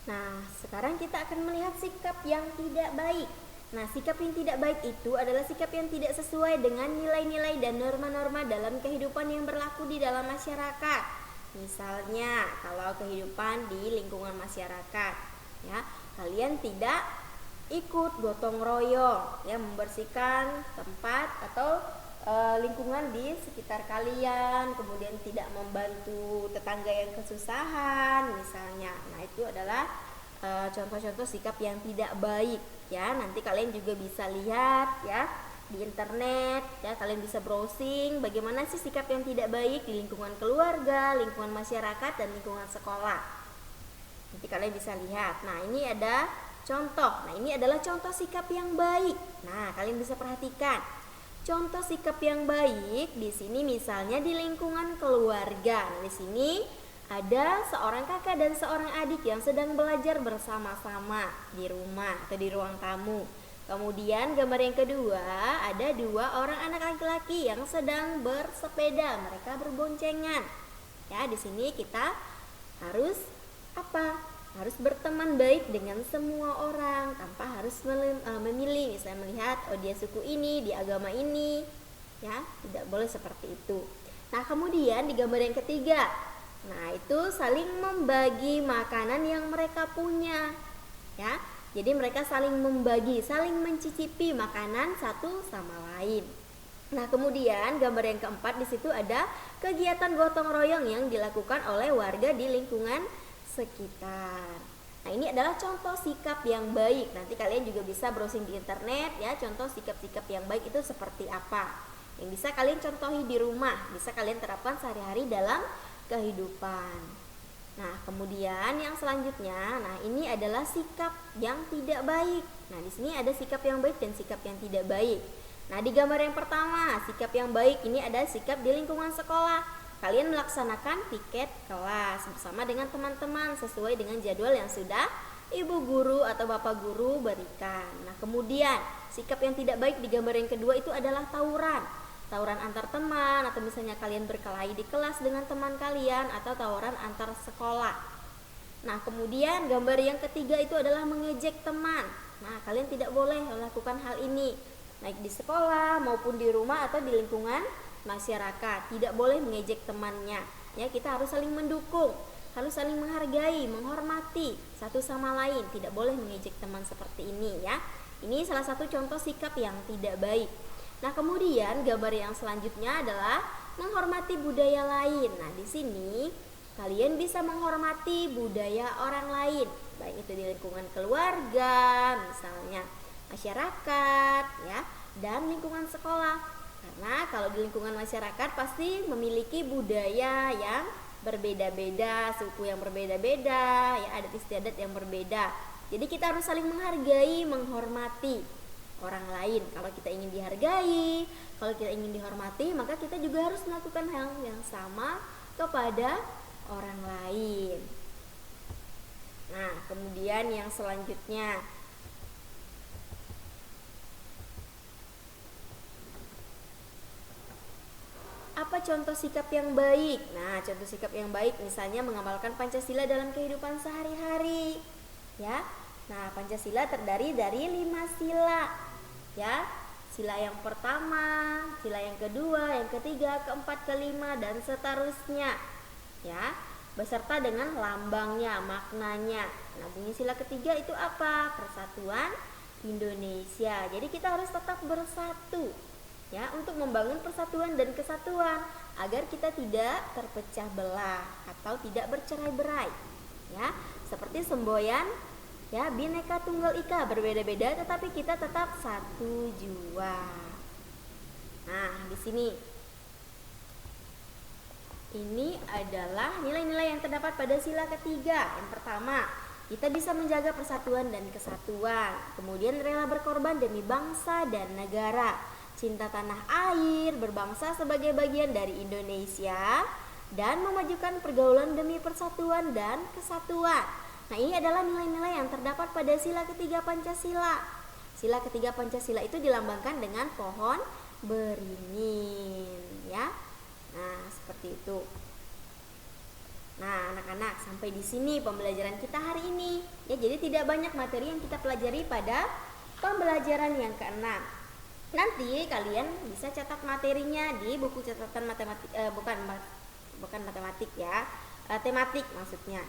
Nah, sekarang kita akan melihat sikap yang tidak baik. Nah, sikap yang tidak baik itu adalah sikap yang tidak sesuai dengan nilai-nilai dan norma-norma dalam kehidupan yang berlaku di dalam masyarakat. Misalnya, kalau kehidupan di lingkungan masyarakat, ya, kalian tidak ikut gotong royong, ya, membersihkan tempat atau lingkungan di sekitar kalian, kemudian tidak membantu tetangga yang kesusahan misalnya. Nah, itu adalah contoh-contoh sikap yang tidak baik, ya. Nanti kalian juga bisa lihat, ya, di internet, ya, kalian bisa browsing bagaimana sih sikap yang tidak baik di lingkungan keluarga, lingkungan masyarakat, dan lingkungan sekolah. Nanti kalian bisa lihat. Nah, ini ada contoh. Nah, ini adalah contoh sikap yang baik. Nah, kalian bisa perhatikan. Contoh sikap yang baik di sini misalnya di lingkungan keluarga. Nah, di sini ada seorang kakak dan seorang adik yang sedang belajar bersama-sama di rumah atau di ruang tamu. Kemudian gambar yang kedua ada dua orang anak laki-laki yang sedang bersepeda, mereka berboncengan. Ya, di sini kita harus apa? Harus berteman baik dengan semua orang tanpa harus memilih, misalnya melihat oh dia suku ini, dia agama ini, ya, tidak boleh seperti itu. Nah, kemudian di gambar yang ketiga, nah itu saling membagi makanan yang mereka punya, ya. Jadi mereka saling membagi, saling mencicipi makanan satu sama lain. Nah, kemudian gambar yang keempat di situ ada kegiatan gotong royong yang dilakukan oleh warga di lingkungan sekitar. Nah, ini adalah contoh sikap yang baik. Nanti kalian juga bisa browsing di internet, ya, contoh sikap-sikap yang baik itu seperti apa. Yang bisa kalian contohi di rumah, bisa kalian terapkan sehari-hari dalam kehidupan. Nah, kemudian yang selanjutnya, nah ini adalah sikap yang tidak baik. Nah, di sini ada sikap yang baik dan sikap yang tidak baik. Nah, di gambar yang pertama, sikap yang baik ini ada sikap di lingkungan sekolah. Kalian melaksanakan piket kelas bersama dengan teman-teman sesuai dengan jadwal yang sudah ibu guru atau bapak guru berikan. Nah, kemudian sikap yang tidak baik di gambar yang kedua itu adalah tawuran. Tawuran antar teman, atau misalnya kalian berkelahi di kelas dengan teman kalian, atau tawuran antar sekolah. Nah, kemudian gambar yang ketiga itu adalah mengejek teman. Nah, kalian tidak boleh melakukan hal ini, baik di sekolah maupun di rumah atau di lingkungan masyarakat. Tidak boleh mengejek temannya, ya. Kita harus saling mendukung, harus saling menghargai, menghormati satu sama lain. Tidak boleh mengejek teman seperti ini, ya. Ini salah satu contoh sikap yang tidak baik. Nah, kemudian gambar yang selanjutnya adalah menghormati budaya lain. Nah, di sini kalian bisa menghormati budaya orang lain, baik itu di lingkungan keluarga, misalnya masyarakat, ya, dan lingkungan sekolah. Karena kalau di lingkungan masyarakat pasti memiliki budaya yang berbeda-beda, suku yang berbeda-beda, ya, adat istiadat yang berbeda. Jadi kita harus saling menghargai, menghormati orang lain. Kalau kita ingin dihargai, kalau kita ingin dihormati, maka kita juga harus melakukan hal yang sama kepada orang lain. Nah, kemudian yang selanjutnya, apa contoh sikap yang baik? Nah, contoh sikap yang baik misalnya mengamalkan Pancasila dalam kehidupan sehari-hari, ya. Nah, Pancasila terdiri dari 5 sila, ya. Sila yang pertama, sila yang kedua, yang ketiga, keempat, kelima, dan seterusnya, ya, beserta dengan lambangnya, maknanya. Nah, bunyi sila ketiga itu apa? Persatuan Indonesia. Jadi kita harus tetap bersatu, ya, untuk membangun persatuan dan kesatuan agar kita tidak terpecah belah atau tidak bercerai-berai, ya. Seperti semboyan, ya, Bhinneka Tunggal Ika, berbeda-beda tetapi kita tetap satu jua. Nah, di sini ini adalah nilai-nilai yang terdapat pada sila ketiga. Yang pertama, kita bisa menjaga persatuan dan kesatuan, kemudian rela berkorban demi bangsa dan negara, cinta tanah air, berbangsa sebagai bagian dari Indonesia, dan memajukan pergaulan demi persatuan dan kesatuan. Nah, ini adalah nilai-nilai yang terdapat pada sila ketiga Pancasila. Sila ketiga Pancasila itu dilambangkan dengan pohon beringin, ya. Nah, seperti itu. Nah, anak-anak, sampai di sini pembelajaran kita hari ini. Ya, jadi tidak banyak materi yang kita pelajari pada pembelajaran yang keenam. Nanti kalian bisa catat materinya di buku catatan matematik, bukan matematik ya, tematik maksudnya.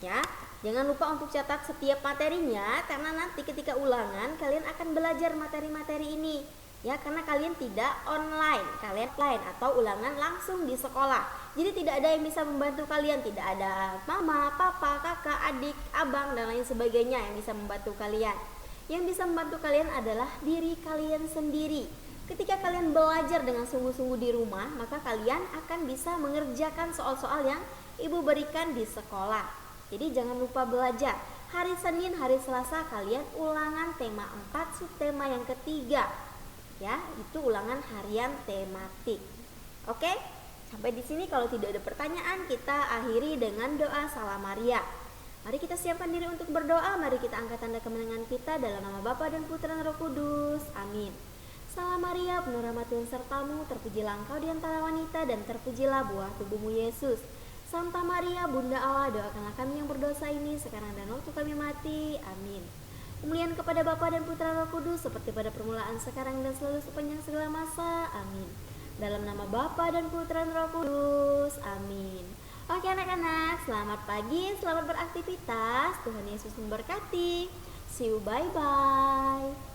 Ya, jangan lupa untuk catat setiap materinya karena nanti ketika ulangan kalian akan belajar materi-materi ini. Ya, karena kalian tidak online, kalian offline atau ulangan langsung di sekolah. Jadi tidak ada yang bisa membantu kalian, tidak ada mama, papa, kakak, adik, abang dan lain sebagainya yang bisa membantu kalian. Yang bisa membantu kalian adalah diri kalian sendiri. Ketika kalian belajar dengan sungguh-sungguh di rumah, maka kalian akan bisa mengerjakan soal-soal yang ibu berikan di sekolah. Jadi jangan lupa belajar. Hari Senin, hari Selasa kalian ulangan tema 4 subtema yang ketiga. Ya, itu ulangan harian tematik. Oke? Sampai di sini kalau tidak ada pertanyaan, kita akhiri dengan doa Salam Maria. Mari kita siapkan diri untuk berdoa. Mari kita angkat tanda kemenangan kita dalam nama Bapa dan Putra dan Roh Kudus. Amin. Salam Maria, penuh rahmat Tuhan sertamu, terpujilah engkau di antara wanita dan terpujilah buah tubuhmu Yesus. Santa Maria, Bunda Allah, doakanlah kami yang berdosa ini sekarang dan waktu kami mati. Amin. Kemuliaan kepada Bapa dan Putra dan Roh Kudus seperti pada permulaan, sekarang dan selalu sepanjang segala masa. Amin. Dalam nama Bapa dan Putra dan Roh Kudus. Amin. Oke anak-anak, selamat pagi, selamat beraktivitas. Tuhan Yesus memberkati. See you, bye-bye.